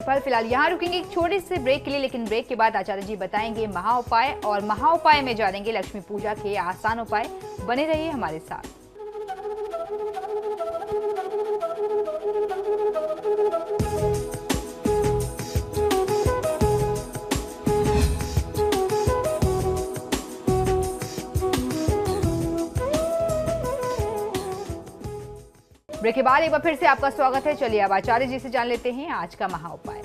राशिफल। फिलहाल यहाँ रुकेंगे एक छोटे से ब्रेक के लिए, लेकिन ब्रेक के बाद आचार्य जी बताएंगे महा उपाय, और महा उपाय में जानेंगे लक्ष्मी पूजा के आसान उपाय। बने रहिए हमारे साथ। ब्रेक के बाद एक बार फिर से आपका स्वागत है। चलिए अब आचार्य जी से जान लेते हैं आज का महा उपाय।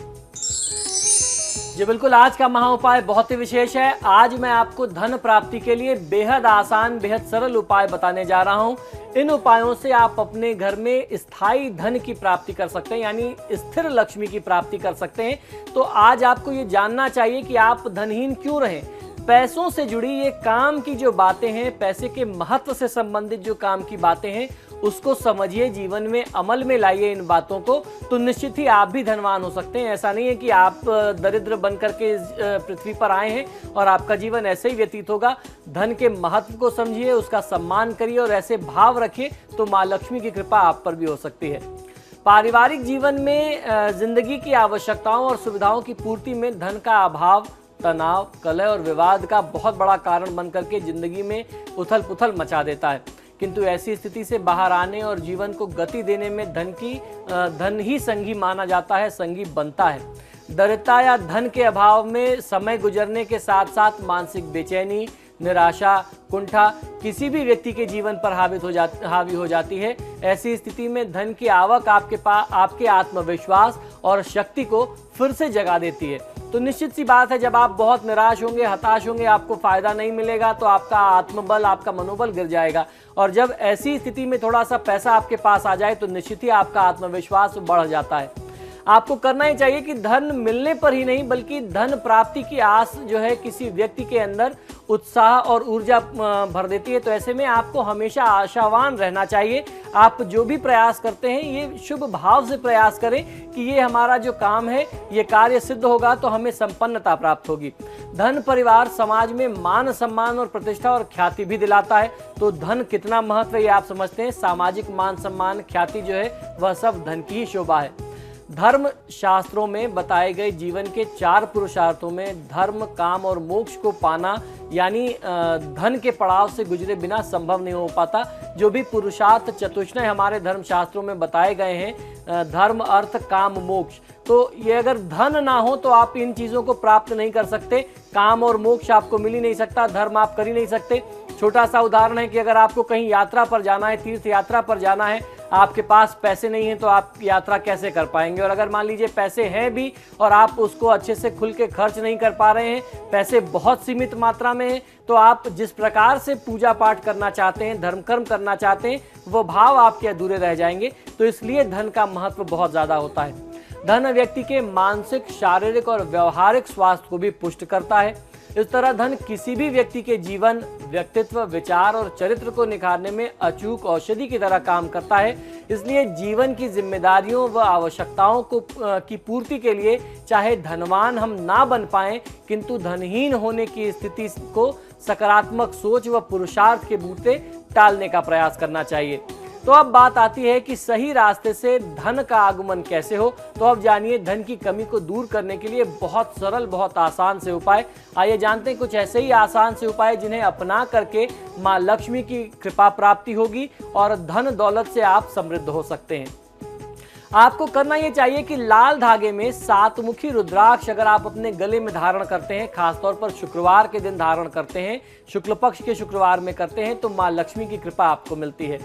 जी बिल्कुल, आज का महा उपाय बहुत ही विशेष है। आज मैं आपको धन प्राप्ति के लिए बेहद आसान, बेहद सरल उपाय बताने जा रहा हूं। इन उपायों से आप अपने घर में स्थायी धन की प्राप्ति कर सकते हैं, यानी स्थिर लक्ष्मी की प्राप्ति कर सकते हैं। तो आज आपको ये जानना चाहिए कि आप धनहीन क्यों रहें। पैसों से जुड़ी ये काम की जो बातें हैं, पैसे के महत्व से संबंधित जो काम की बातें हैं, उसको समझिए, जीवन में अमल में लाइए इन बातों को, तो निश्चित ही आप भी धनवान हो सकते हैं। ऐसा नहीं है कि आप दरिद्र बनकर के पृथ्वी पर आए हैं और आपका जीवन ऐसे ही व्यतीत होगा। धन के महत्व को समझिए, उसका सम्मान करिए और ऐसे भाव रखिए तो माँ लक्ष्मी की कृपा आप पर भी हो सकती है। पारिवारिक जीवन में जिंदगी की आवश्यकताओं और सुविधाओं की पूर्ति में धन का अभाव तनाव, कलह और विवाद का बहुत बड़ा कारण बनकर के जिंदगी में उथल पुथल मचा देता है। किंतु ऐसी स्थिति से बाहर आने और जीवन को गति देने में धन ही संगी माना जाता है, संगी बनता है। दरिद्रता या धन के अभाव में समय गुजरने के साथ साथ मानसिक बेचैनी, निराशा, कुंठा किसी भी व्यक्ति के जीवन पर हावी हो जाती है। ऐसी स्थिति में धन की आवक आपके आत्मविश्वास और शक्ति को फिर से जगा देती है। तो निश्चित सी बात है, जब आप बहुत निराश होंगे, हताश होंगे, आपको फायदा नहीं मिलेगा तो आपका आत्मबल, आपका मनोबल गिर जाएगा। और जब ऐसी स्थिति में थोड़ा सा पैसा आपके पास आ जाए तो निश्चित ही आपका आत्मविश्वास बढ़ जाता है। आपको करना ही चाहिए कि धन मिलने पर ही नहीं, बल्कि धन प्राप्ति की आस जो है किसी व्यक्ति के अंदर उत्साह और ऊर्जा भर देती है। तो ऐसे में आपको हमेशा आशावान रहना चाहिए। आप जो भी प्रयास करते हैं ये शुभ भाव से प्रयास करें कि ये हमारा जो काम है ये कार्य सिद्ध होगा तो हमें संपन्नता प्राप्त होगी। धन परिवार समाज में मान सम्मान और प्रतिष्ठा और ख्याति भी दिलाता है। तो धन कितना महत्व है ये आप समझते हैं। सामाजिक मान सम्मान, ख्याति जो है वह सब धन की ही शोभा है। धर्म शास्त्रों में बताए गए जीवन के 4 पुरुषार्थों में धर्म, काम और मोक्ष को पाना, यानी धन के पड़ाव से गुजरे बिना संभव नहीं हो पाता। जो भी पुरुषार्थ चतुष्टय हमारे धर्म शास्त्रों में बताए गए हैं, धर्म, अर्थ, काम, मोक्ष, तो ये अगर धन ना हो तो आप इन चीज़ों को प्राप्त नहीं कर सकते। काम और मोक्ष आपको मिल ही नहीं सकता, धर्म आप कर ही नहीं सकते। छोटा सा उदाहरण है कि अगर आपको कहीं यात्रा पर जाना है, तीर्थ यात्रा पर जाना है, आपके पास पैसे नहीं हैं तो आप यात्रा कैसे कर पाएंगे। और अगर मान लीजिए पैसे हैं भी और आप उसको अच्छे से खुल के खर्च नहीं कर पा रहे हैं, पैसे बहुत सीमित मात्रा में हैं, तो आप जिस प्रकार से पूजा पाठ करना चाहते हैं, धर्म कर्म करना चाहते हैं, वो भाव आपके अधूरे रह जाएंगे। तो इसलिए धन का महत्व बहुत ज़्यादा होता है। धन व्यक्ति के मानसिक, शारीरिक और व्यवहारिक स्वास्थ्य को भी पुष्ट करता है। इस तरह धन किसी भी व्यक्ति के जीवन, व्यक्तित्व, विचार और चरित्र को निखारने में अचूक औषधि की तरह काम करता है। इसलिए जीवन की जिम्मेदारियों व आवश्यकताओं की पूर्ति के लिए चाहे धनवान हम ना बन पाएं, किंतु धनहीन होने की स्थिति को सकारात्मक सोच व पुरुषार्थ के बूते टालने का प्रयास करना चाहिए। तो अब बात आती है कि सही रास्ते से धन का आगमन कैसे हो। तो अब जानिए धन की कमी को दूर करने के लिए बहुत सरल, बहुत आसान से उपाय। आइए जानते हैं कुछ ऐसे ही आसान से उपाय जिन्हें अपना करके माँ लक्ष्मी की कृपा प्राप्ति होगी और धन दौलत से आप समृद्ध हो सकते हैं। आपको करना ये चाहिए कि लाल धागे में 7 मुखी रुद्राक्ष अगर आप अपने गले में धारण करते हैं, खासतौर पर शुक्रवार के दिन धारण करते हैं, शुक्ल पक्ष के शुक्रवार में करते हैं, तो माँ लक्ष्मी की कृपा आपको मिलती है।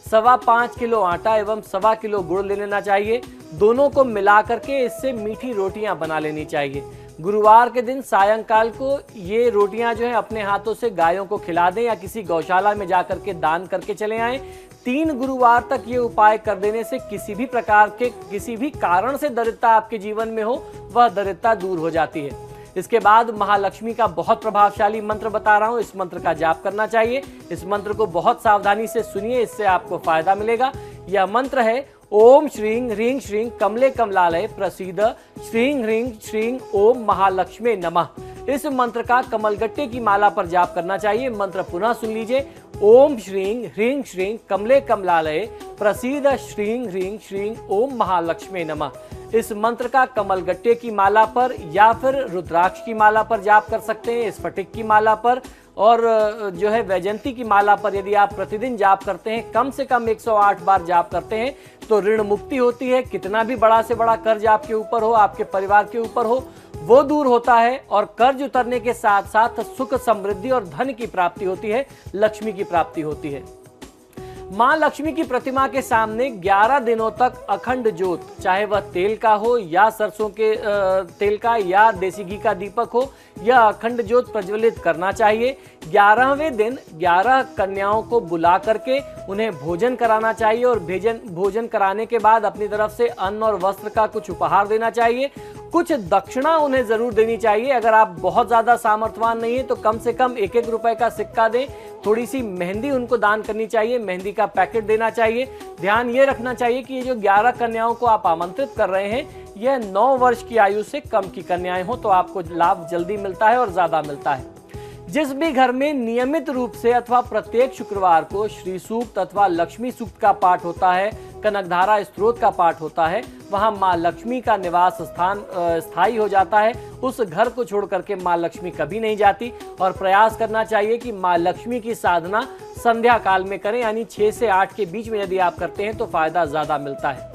5.25 किलो आटा एवं 1.25 किलो गुड़ ले लेना चाहिए। दोनों को मिला करके इससे मीठी रोटियां बना लेनी चाहिए। गुरुवार के दिन सायंकाल को ये रोटियां जो है अपने हाथों से गायों को खिला दें या किसी गौशाला में जा करके दान करके चले आएं। 3 गुरुवार तक ये उपाय कर देने से किसी भी प्रकार के, किसी भी कारण से दरिद्रता आपके जीवन में हो, वह दरिद्रता दूर हो जाती है। इसके बाद महालक्ष्मी का बहुत प्रभावशाली मंत्र बता रहा हूं, इस मंत्र का जाप करना चाहिए। इस मंत्र को बहुत सावधानी से सुनिए, इससे आपको फायदा मिलेगा। यह मंत्र है ओम श्रीं ह्रीं श्रीं कमले कमलालय प्रसीद श्रीं ह्रीं श्रीं ओम महालक्ष्मी नमः। इस मंत्र का कमलगट्टे की माला पर जाप करना चाहिए। मंत्र पुनः सुन लीजिए। ओम श्रीं ह्रीं श्रीं कमले कमलालय प्रसीद श्रीं ह्रीं श्रीं ओम महालक्ष्मी नमः। इस मंत्र का कमलगट्टे की माला पर या फिर रुद्राक्ष की माला पर जाप कर सकते हैं, स्फटिक की माला पर और जो है वैजयंती की माला पर यदि आप प्रतिदिन जाप करते हैं, कम से कम 108 बार जाप करते हैं तो ऋण मुक्ति होती है। कितना भी बड़ा से बड़ा कर्ज आपके ऊपर हो, आपके परिवार के ऊपर हो, वो दूर होता है और कर्ज उतरने के साथ साथ सुख, समृद्धि और धन की प्राप्ति होती है, लक्ष्मी की प्राप्ति होती है। मां लक्ष्मी की प्रतिमा के सामने 11 दिनों तक अखंड ज्योत, चाहे वह तेल का हो या सरसों के तेल का या देसी घी का दीपक हो, यह अखंड ज्योत प्रज्वलित करना चाहिए। 11वें दिन 11 कन्याओं को बुला करके उन्हें भोजन कराना चाहिए और भोजन कराने के बाद अपनी तरफ से अन्न और वस्त्र का कुछ उपहार देना चाहिए। कुछ दक्षिणा उन्हें जरूर देनी चाहिए। अगर आप बहुत ज्यादा सामर्थ्यवान नहीं है तो कम से कम 1-1 रुपए का सिक्का दें। थोड़ी सी मेहंदी उनको दान करनी चाहिए, मेहंदी का पैकेट देना चाहिए। ध्यान ये रखना चाहिए कि ये जो 11 कन्याओं को आप आमंत्रित कर रहे हैं, यह 9 वर्ष की आयु से कम की कन्याएं हो तो आपको लाभ जल्दी मिलता है और ज्यादा मिलता है। जिस भी घर में नियमित रूप से अथवा प्रत्येक शुक्रवार को श्री सूक्त अथवा लक्ष्मी सूक्त का पाठ होता है, कनकधारा स्तोत्र का पाठ होता है, वहां मां लक्ष्मी का निवास स्थान स्थायी हो जाता है। उस घर को छोड़ करके मां लक्ष्मी कभी नहीं जाती और प्रयास करना चाहिए कि मां लक्ष्मी की साधना संध्या काल में करें, यानी 6 से 8 के बीच में यदि आप करते हैं तो फायदा ज्यादा मिलता है।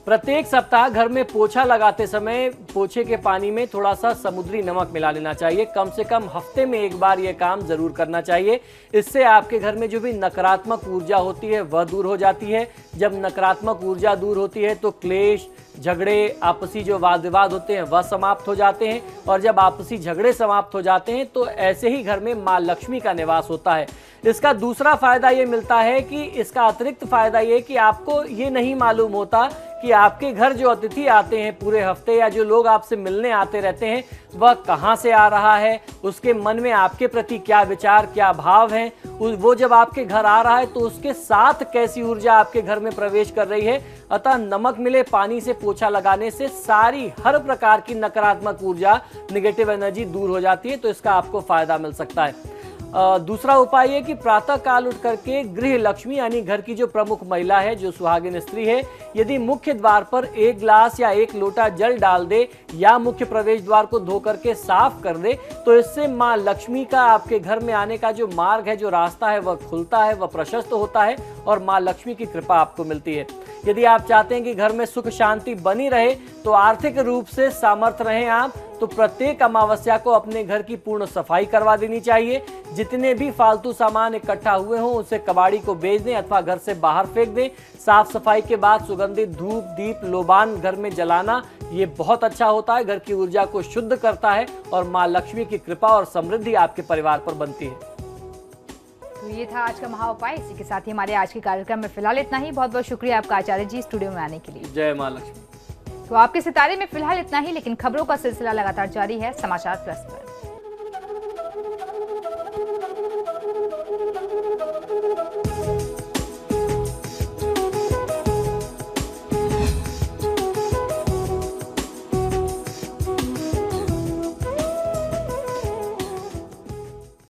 प्रत्येक सप्ताह घर में पोछा लगाते समय पोछे के पानी में थोड़ा सा समुद्री नमक मिला लेना चाहिए। कम से कम हफ्ते में एक बार यह काम जरूर करना चाहिए। इससे आपके घर में जो भी नकारात्मक ऊर्जा होती है वह दूर हो जाती है। जब नकारात्मक ऊर्जा दूर होती है तो क्लेश, झगड़े, आपसी जो वाद विवाद होते हैं वह समाप्त हो जाते हैं और जब आपसी झगड़े समाप्त हो जाते हैं तो ऐसे ही घर में मां लक्ष्मी का निवास होता है। इसका दूसरा फायदा ये मिलता है कि इसका अतिरिक्त फायदा ये कि आपको ये नहीं मालूम होता कि आपके घर जो अतिथि आते हैं पूरे हफ्ते या जो लोग आपसे मिलने आते रहते हैं वह कहाँ से आ रहा है, उसके मन में आपके प्रति क्या विचार, क्या भाव हैं, वो जब आपके घर आ रहा है तो उसके साथ कैसी ऊर्जा आपके घर में प्रवेश कर रही है। अतः नमक मिले पानी से पोछा लगाने से सारी हर प्रकार की नकारात्मक ऊर्जा, नेगेटिव एनर्जी दूर हो जाती है, तो इसका आपको फायदा मिल सकता है। दूसरा उपाय है कि प्रातः काल उठ करके गृह लक्ष्मी यानी घर की जो प्रमुख महिला है, जो सुहागिन स्त्री है, यदि मुख्य द्वार पर 1 गिलास या 1 लोटा जल डाल दे या मुख्य प्रवेश द्वार को धो करके साफ कर दे तो इससे मां लक्ष्मी का आपके घर में आने का जो मार्ग है, जो रास्ता है, वह खुलता है, वह प्रशस्त होता है और मां लक्ष्मी की कृपा आपको मिलती है। यदि आप चाहते हैं कि घर में सुख शांति बनी रहे तो आर्थिक रूप से सामर्थ्य रहें आप, तो प्रत्येक अमावस्या को अपने घर की पूर्ण सफाई करवा देनी चाहिए। जितने भी फालतू सामान इकट्ठा हुए हों उसे कबाड़ी को बेच दें अथवा घर से बाहर फेंक दें। साफ सफाई के बाद सुगंधित धूप, दीप, लोबान घर में जलाना ये बहुत अच्छा होता है, घर की ऊर्जा को शुद्ध करता है और मां लक्ष्मी की कृपा और समृद्धि आपके परिवार पर बनती है। तो ये था आज का महा उपाय। इसी के साथ ही हमारे आज के कार्यक्रम में फिलहाल इतना ही। बहुत बहुत शुक्रिया आपका आचार्य जी स्टूडियो में आने के लिए। जय मां लक्ष्मी। तो आपके सितारे में फिलहाल इतना ही, लेकिन खबरों का सिलसिला लगातार जारी है समाचार प्लस पर।